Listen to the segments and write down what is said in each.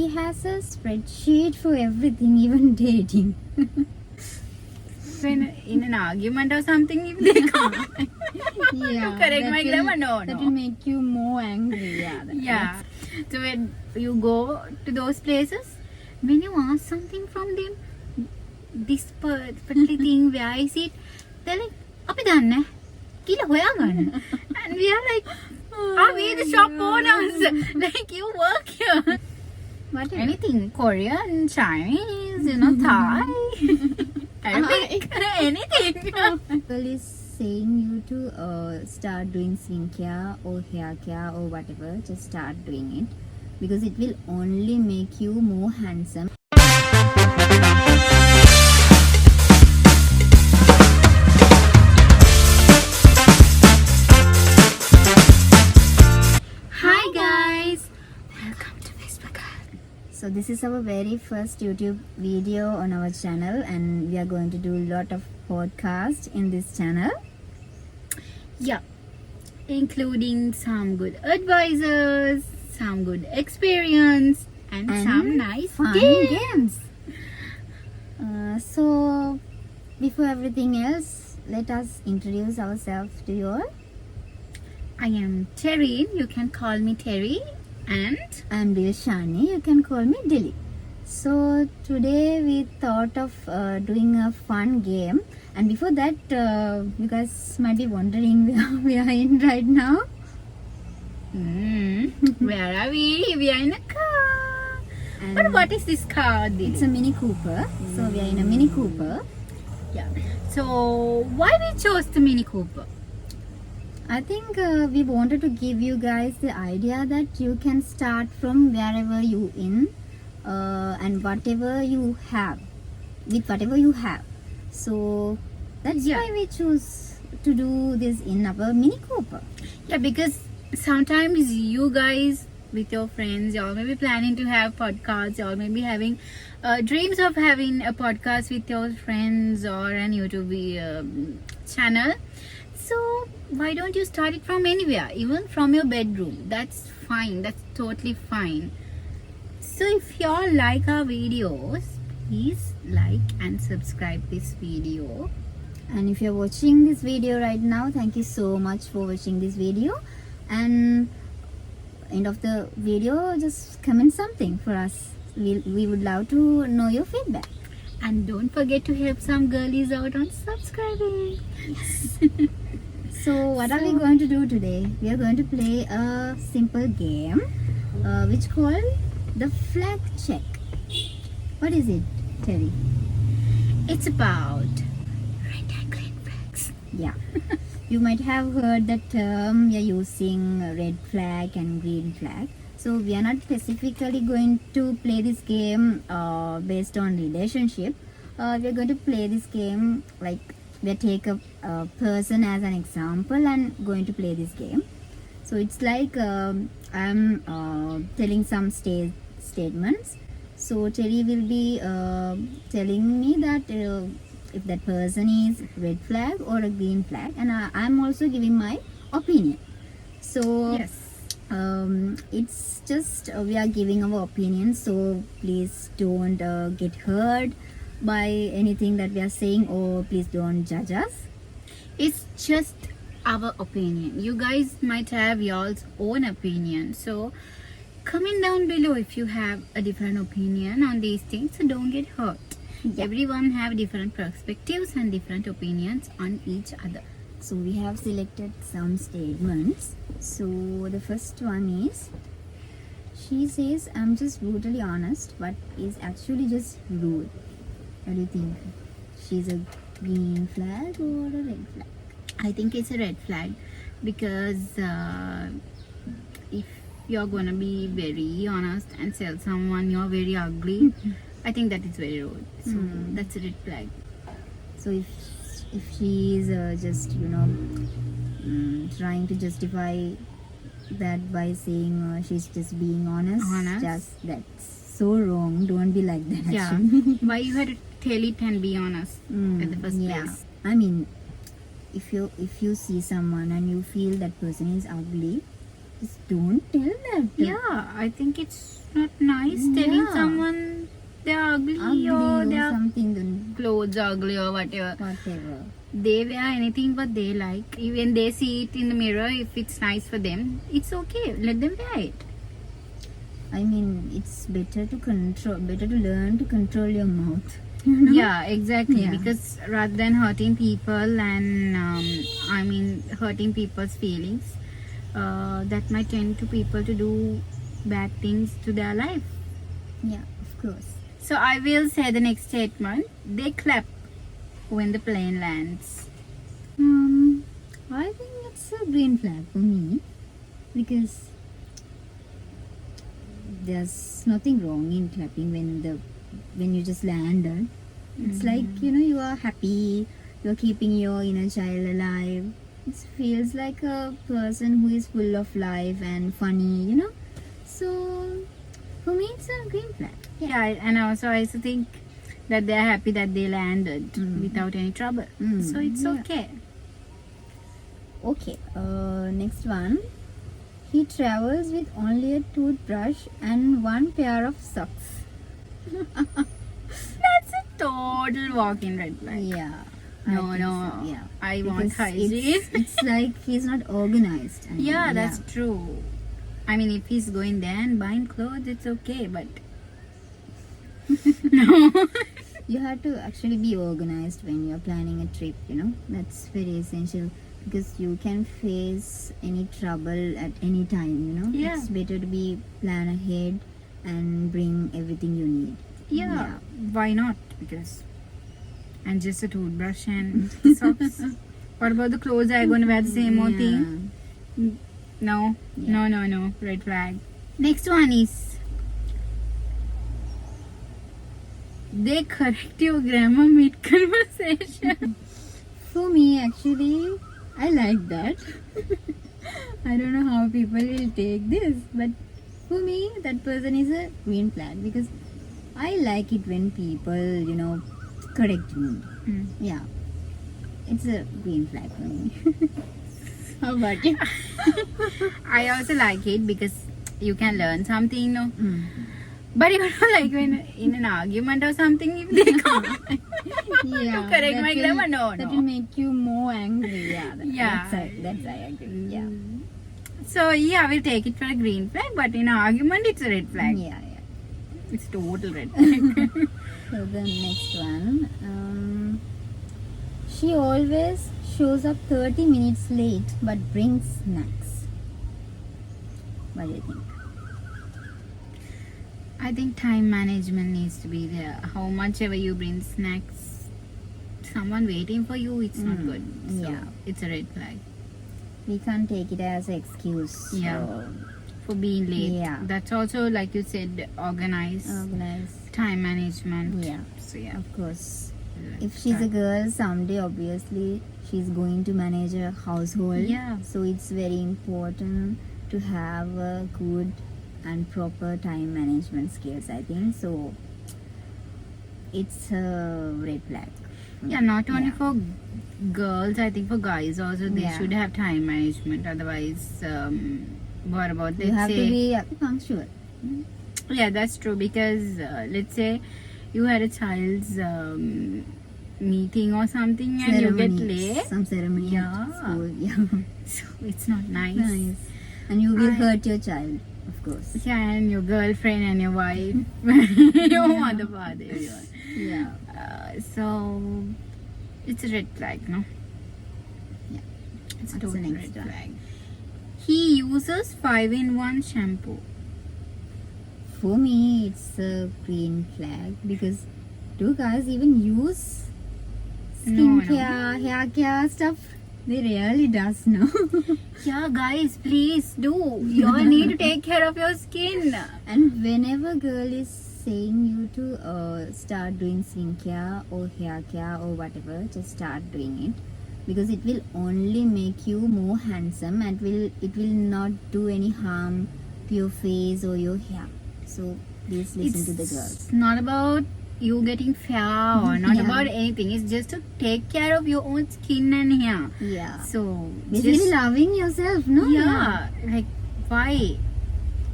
he has a spreadsheet for everything, even dating. When in an argument or something, if they come, Yeah, correct my grammar, that will make you more angry. Yeah. So when you go to those places, when you ask something from them, this particular thing, where is it? They're like, "Api danne, kila hoya ganna." And we are like, "Are we the shop owners? Like you work here." What Anything Korean, Chinese, Thai, Arabic, anything. Girl is saying you to start doing skincare or hair care or whatever. Just start doing it because it will only make you more handsome. Hi guys, welcome to Facebook. So this is our very first YouTube video on our channel, and we are going to do a lot of podcasts in this channel. Yeah, including some good advisors, some good experience, and some nice fun games. So before everything else, let us introduce ourselves to you all. I am Terry. You can call me Terry, and I'm Dilshani. You can call me Dilly. So today we thought of doing a fun game. And before that, you guys might be wondering where we are in right now. where are we? We are in a car. And But what is this car? it's a Mini Cooper. So we are in a Mini Cooper. Yeah. So why we chose the Mini Cooper? I think we wanted to give you guys the idea that you can start from wherever you in and whatever you have, with whatever you have. So that's Yeah. why we choose to do this in our Mini Cooper. Yeah, because sometimes you guys with your friends, y'all may be planning to have podcasts, y'all may be having dreams of having a podcast with your friends or an YouTube channel. So why don't you start it from anywhere, even from your bedroom? That's fine, that's totally fine. So if y'all like our videos, please like and subscribe this video. And if you're watching this video right now, thank you so much for watching this video. And end of the video, just comment something for us. We would love to know your feedback. And don't forget to help some girlies out on subscribing. So what are we going to do today? We are going to play a simple game which called the flag check. What is it, Terry? It's about red and green flags. Yeah. You might have heard the term we are using red flag and green flag. So we are not specifically going to play this game based on relationship. We are going to play this game like we take a person as an example and going to play this game. So it's like I'm telling some statements. So Terry will be telling me that if that person is red flag or a green flag, and I'm also giving my opinion. So Yes. it's just we are giving our opinion, so please don't get hurt by anything that we are saying, or please don't judge us. It's just our opinion. You guys might have y'all's own opinion. So comment down below if you have a different opinion on these things. So don't get hurt. Yeah. Everyone have different perspectives and different opinions on each other. So we have selected some statements. So the first one is, she says I'm just brutally honest, but is actually just rude. What do you think? She's a green flag or a red flag? I think it's a red flag because if you're gonna be very honest and tell someone you're very ugly, I think that is very rude. So that's a red flag. So if she is just trying to justify that by saying she's just being honest, just that's so wrong. Don't be like that. Yeah. Actually. Why you had to tell it and be honest at the first yeah. place? I mean, if you see someone and you feel that person is ugly, Just don't tell that. Yeah, I think it's not nice telling Yeah. someone they're ugly, Ugly or or their something, then clothes ugly or whatever. whatever. They wear anything what they like. Even they see it in the mirror, if it's nice for them, it's okay. Let them wear it. I mean, it's better to learn to control your mouth. You know? Yeah, exactly. Yeah. Because rather than hurting people and hurting people's feelings, that might tend to people to do bad things to their life. Yeah, of course. So I will say the next statement. They clap when the plane lands. I think it's a green flag for me because there's nothing wrong in clapping when you just landed. It's like, you know, you are happy, you're keeping your inner child alive. It feels like a person who is full of life and funny, you know. So for me, it's a green flag. Yeah, and also I also think that they are happy that they landed without any trouble. So it's Yeah. okay. Okay, next one. He travels with only a toothbrush and one pair of socks. That's a total walk-in red flag. Yeah. No, think no. so, yeah. I want Because hygiene. it's like he's not organized. I mean, Yeah, that's true. I mean, if he's going there and buying clothes, it's okay, but no. You have to actually be organized when you're planning a trip, you know. That's very essential because you can face any trouble at any time, you know. Yeah. It's better to be plan ahead and bring everything you need. Yeah, why not? Because and just a toothbrush and socks. What about the clothes? Are you going to wear the same old thing? No, Yeah. no. Red flag. Next one is they correct your grammar mid conversation. For me, actually, I like that. I don't know how people will take this, but for me, that person is a green flag because I like it when people, you know, correct me. Yeah, it's a green flag for me. How about you? I also like it because you can learn something, no? But you know, like when in an argument or something, if they come, Yeah, correct that my will- grammar, no, That no. will make you more angry. Yeah, Yeah. that's I agree. Yeah, So yeah, we'll take it for a green flag, but in an argument, it's a red flag. yeah. It's total red flag. So the next one, she always shows up 30 minutes late but brings snacks. What do you think? I think time management needs to be there. How much ever you bring snacks, someone waiting for you, it's not good. So yeah. it's a red flag We can't take it as an excuse. Yeah. So for being late. Yeah. That's also, like you said, organized organize. time management. Yeah, So yeah. of course. If she's a girl, someday obviously she's going to manage a household. Yeah. So it's very important to have a good and proper time management skills, I think. So it's a red flag. Yeah, not only Yeah. for girls, I think for guys also they Yeah. should have time management. Otherwise, what about You let's have to say? be punctual. Yeah, that's true because let's say you had a child's meeting or something and you get Ceremonies, late. some ceremony Yeah. at school. Yeah. So it's not nice. Nice. And you will I- hurt your child, of course. Yeah, and your girlfriend and your wife, your mother, father, everyone. Yeah. So it's a red flag, no? Yeah. It's a What's the total next red one? flag. He uses 5-in-1 shampoo. For me, it's a green flag because do guys even use No, skincare, hair care stuff? They really does, no? Yeah, guys, please do. You all need to take care of your skin. And whenever girl is saying you to start doing skincare or hair care or whatever, just start doing it because it will only make you more handsome and it will not do any harm to your face or your hair. So please listen to the girls. It's not about you getting fair or not Yeah. about anything. It's just to take care of your own skin and hair. Yeah. So Basically just, loving yourself, no? yeah, like Why?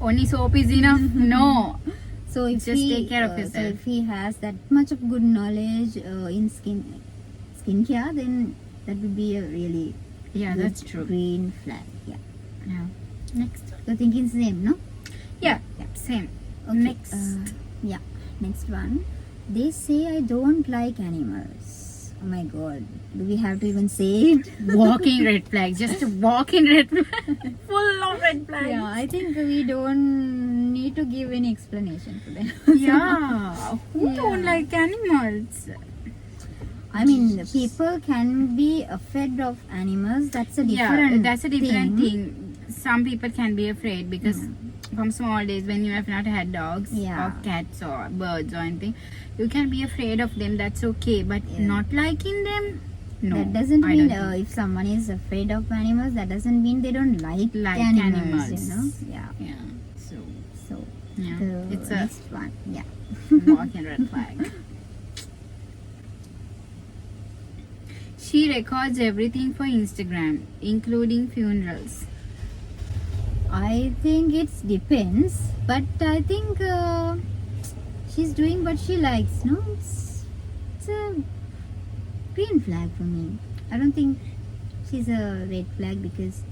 Only soap is enough? No. So if Just he, take care of So yourself. if he has that much of good knowledge in skincare, then that would be a really Yeah, good that's true. green flag. Yeah. Yeah. Next. You're thinking same, no? Yeah, Yeah. same. Okay, Next. Yeah. Next one. They say I don't like animals. Oh my god. Do we have to even say it? Walking red flag. Just a walking red flag. Full of red flags. Yeah, I think we don't need to give any explanation for that. Yeah. Who Yeah. don't like animals? I mean, people can be afraid of animals. That's a different. Yeah, that's a different thing. Some people can be afraid because from small days when you have not had dogs Yeah. or cats or birds or anything, you can be afraid of them. That's okay, but Yeah. not liking them. No, That doesn't I mean don't think. if someone is afraid of animals, that doesn't mean they don't like, Like animals. animals. You know? Yeah. Yeah. So So yeah, the it's a next one. Yeah. walking red flag. She records everything for Instagram, including funerals. I think it depends, but I think she's doing what she likes. No, it's a green flag for me. I don't think she's a red flag because,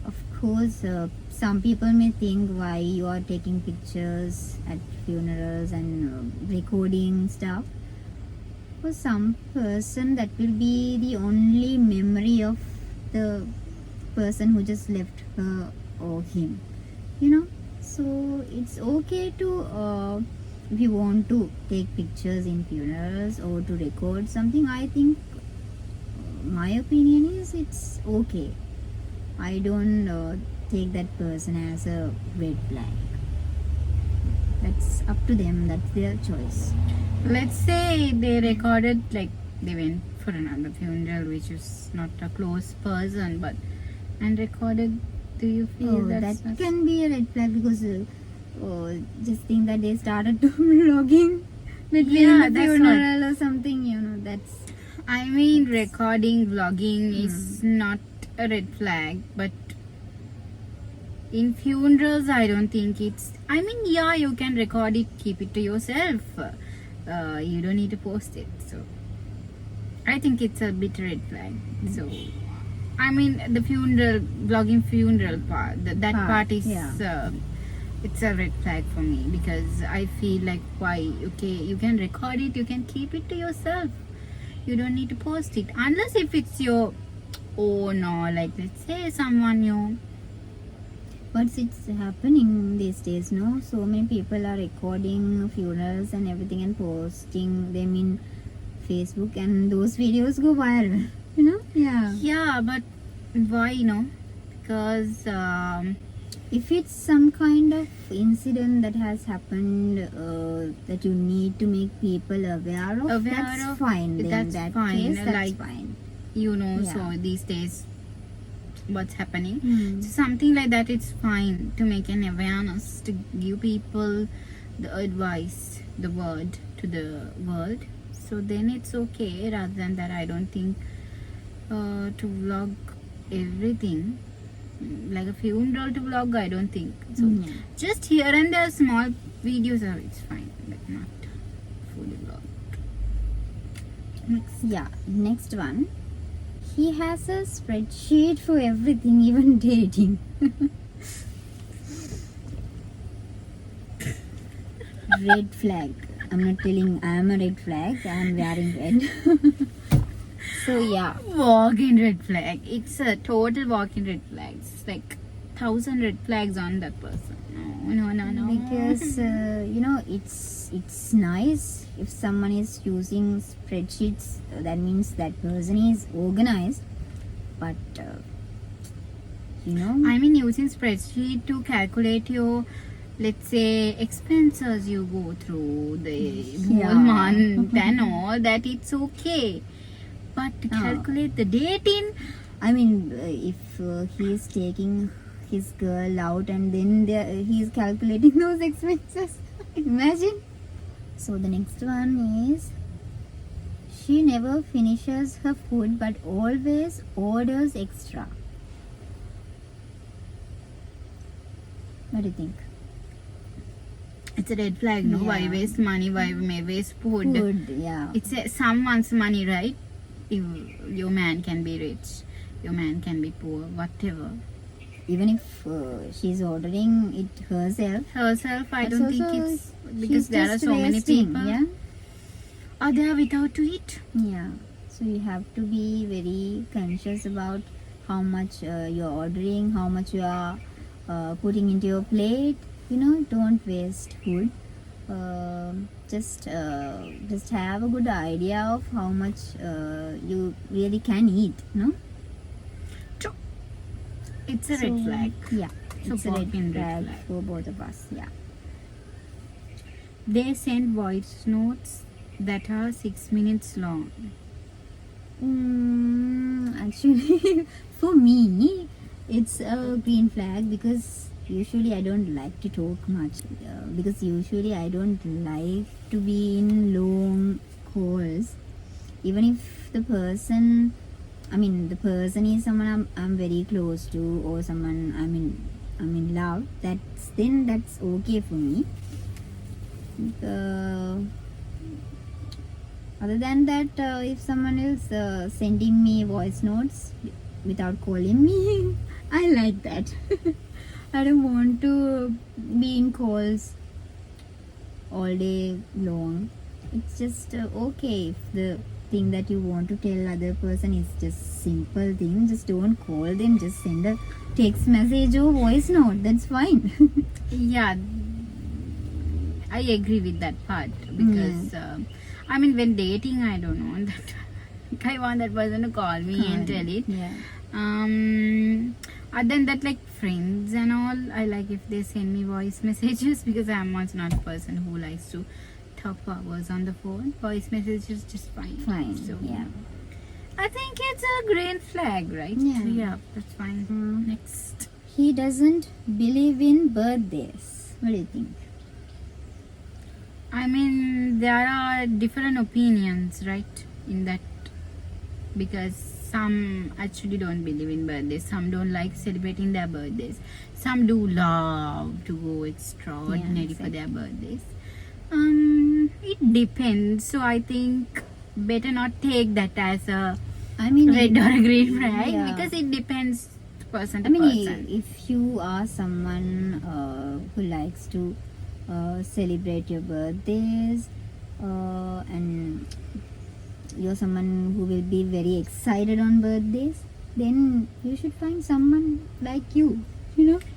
of course, some people may think why you are taking pictures at funerals and recording stuff. For some person, that will be the only memory of the person who just left her or him, you know. So it's okay to if you want to take pictures in funerals or to record something. I think my opinion is it's okay. I don't take that person as a red flag. That's up to them. That's their choice. Let's say they recorded, like they went for another funeral which is not a close person, but and recorded. Do you feel Oh, that's that can be a red flag because just think that they started to vlogging between Yeah, the that's funeral or something, you know. That's I mean, recording, vlogging is not a red flag, but in funerals, I don't think it's. I mean, yeah, you can record it, keep it to yourself. You don't need to post it. So, I think it's a bit red flag. So, I mean, the funeral, vlogging funeral part, that part is. yeah. It's a red flag for me because I feel like why? Okay, you can record it, you can keep it to yourself. You don't need to post it unless if it's your own or like let's say someone you. What's it's happening these days, no? So many people are recording funerals and everything and posting them in Facebook, and those videos go viral. You know? Yeah. Yeah, but why no? Because If it's some kind of incident that has happened that you need to make people aware of, Aware that's of, fine. Then that's that fine, case, that's like- fine. you know, Yeah. so these days what's happening. Hmm. So something like that, it's fine to make an awareness to give people the advice, the word to the world. So then it's okay. Rather than that, I don't think to vlog everything like a funeral to vlog. I don't think so. Yeah. Just here and there, small videos are it's fine, but not fully vlogged. Next. Yeah, next one. He has a spreadsheet for everything, even dating. Red flag. I'm not telling I'm a red flag. I'm wearing red. So yeah. Walk-in red flag. It's a total walk-in red flag. It's like 1,000 red flags on that person. No. Because you know, it's nice if someone is using spreadsheets. That means that person is organized. But you know, I mean, using spreadsheet to calculate your, let's say, expenses you go through the whole Yeah. month and all that, it's okay. But to Ah. calculate the dating, I mean, if he is taking his girl out and then he is calculating those expenses, imagine. So the next one is, she never finishes her food but always orders extra. What do you think? It's a red flag, no? Why Yeah. waste money? Why may waste food? Food, yeah. It's someone's money, right? Your man can be rich, your man can be poor, whatever. Even if she's ordering it herself, Herself, I that's don't think also- it's because she's there are just so many wasting, people Yeah, are there without to eat. yeah. So you have to be very conscious about how much you're ordering, how much you are putting into your plate. Don't waste food. Just have a good idea of how much you really can eat. No. It's a red flag. Yeah, So it's a red fucking red flag flag. for both of us. Yeah. They send voice notes that are 6 minutes long. Actually, for me, it's a green flag because usually I don't like to talk much. Because usually I don't like to be in long calls. Even if the person is someone I'm very close to, or someone I'm in love. That's okay for me. Other than that, if someone is sending me voice notes without calling me, I like that. I don't want to be in calls all day long. It's just okay if the thing that you want to tell other person is just simple thing. Just don't call them. Just send a text message or voice note. That's fine. Yeah, I agree with that part because when dating, I don't know that I want that person to call me and tell it. Yeah. Other than that, like friends and all, I like if they send me voice messages because I'm also not a person who likes to talk for hours on the phone. Voice message is just fine. Fine. So Yeah. I think it's a green flag, right? Yeah. That's fine. Next. He doesn't believe in birthdays. What do you think? There are different opinions, right? In that, because some actually don't believe in birthdays, some don't like celebrating their birthdays, some do love to go extraordinary for their birthdays. It depends. So I think better not take that as a red or a green flag yeah. because it depends person to person. If you are someone who likes to celebrate your birthdays and you're someone who will be very excited on birthdays, then you should find someone like you.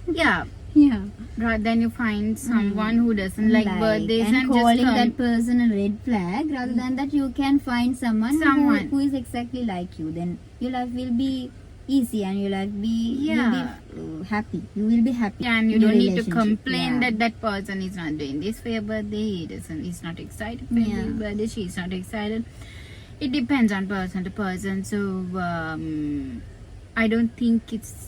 Yeah. Yeah. Rather than you find someone who doesn't like birthdays and calling just that person a red flag, rather than that you can find someone who is exactly like you. Then your life will be easy and your life will be happy. You will be happy. and you in your don't need to relationship. complain Yeah. that person is not doing this for your birthday. He's not excited for your birthday. She's not excited. It depends on person to person. So I don't think it's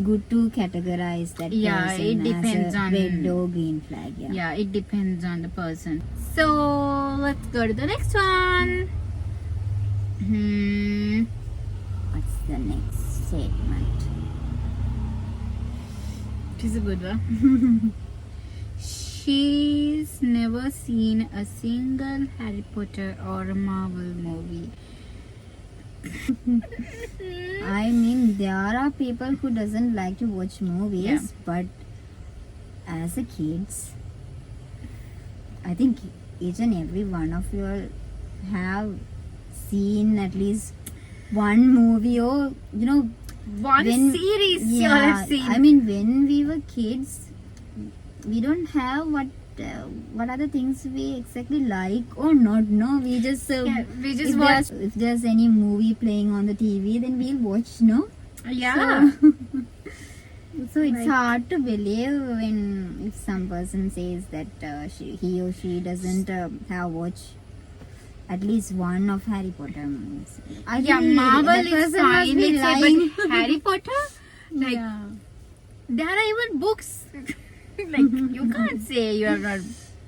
good to categorize that person it depends as a on red or green flag. Yeah. it depends on the person. So let's go to the next one. What's the next statement? It is a good one. She's never seen a single Harry Potter or a Marvel movie. There are people who doesn't like to watch movies, but as a kids, I think each and every one of you have seen at least one movie or One series you all have seen. When we were kids, we don't have what are the things we exactly like or not. No, we just watch. If there's any movie playing on the TV, then we'll watch. No. Yeah. So it's hard to believe if some person says that he or she doesn't have watched at least one of Harry Potter movies. I think Marvel that is person must fine. be lying. But Harry Potter, there are even books. You can't say you have not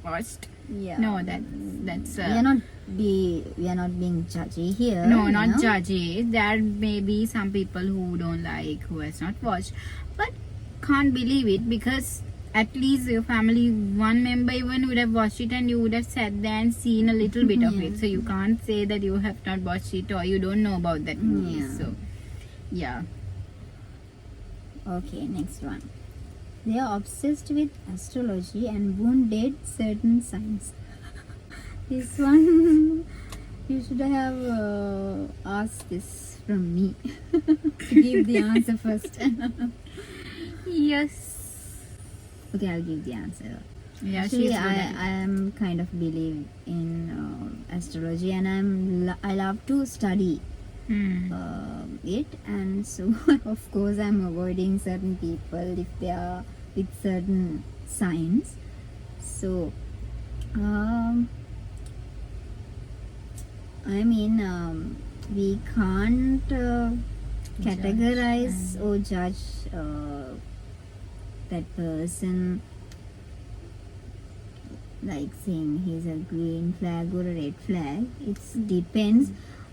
watched. Yeah. No, that's. We are not being judgy here. No, not judgy. There may be some people who don't like, who has not watched. But can't believe it, because at least your family, one member even would have watched it, and you would have sat there and seen a little bit of it. So you can't say that you have not watched it or you don't know about that movie. Yeah. So yeah. Okay, next one. They are obsessed with astrology and won't date certain signs. This one, you should have asked this from me to give the answer first. Yes. Okay, I'll give the answer. Yeah, Actually, she's good at it. I am kind of believe in astrology, and I love to study Hmm. it, and so of course I'm avoiding certain people if they are with certain signs. So I mean, we can't categorize or judge that person, like saying he's a green flag or a red flag. It depends.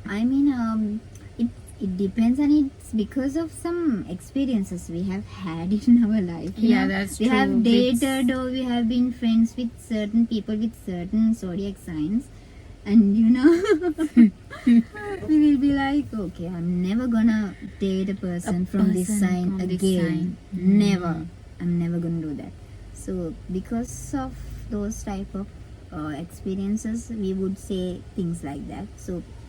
I mean, it depends, and it's because of some experiences we have had in our life. you Yeah, know. that's we true. have It's- dated or we have been friends with certain people with certain zodiac signs, and we will be like, okay, I'm never gonna date a person from this person sign from this again. sign. Never. I'm never gonna do that. So because of those type of experiences, we would say things like that. So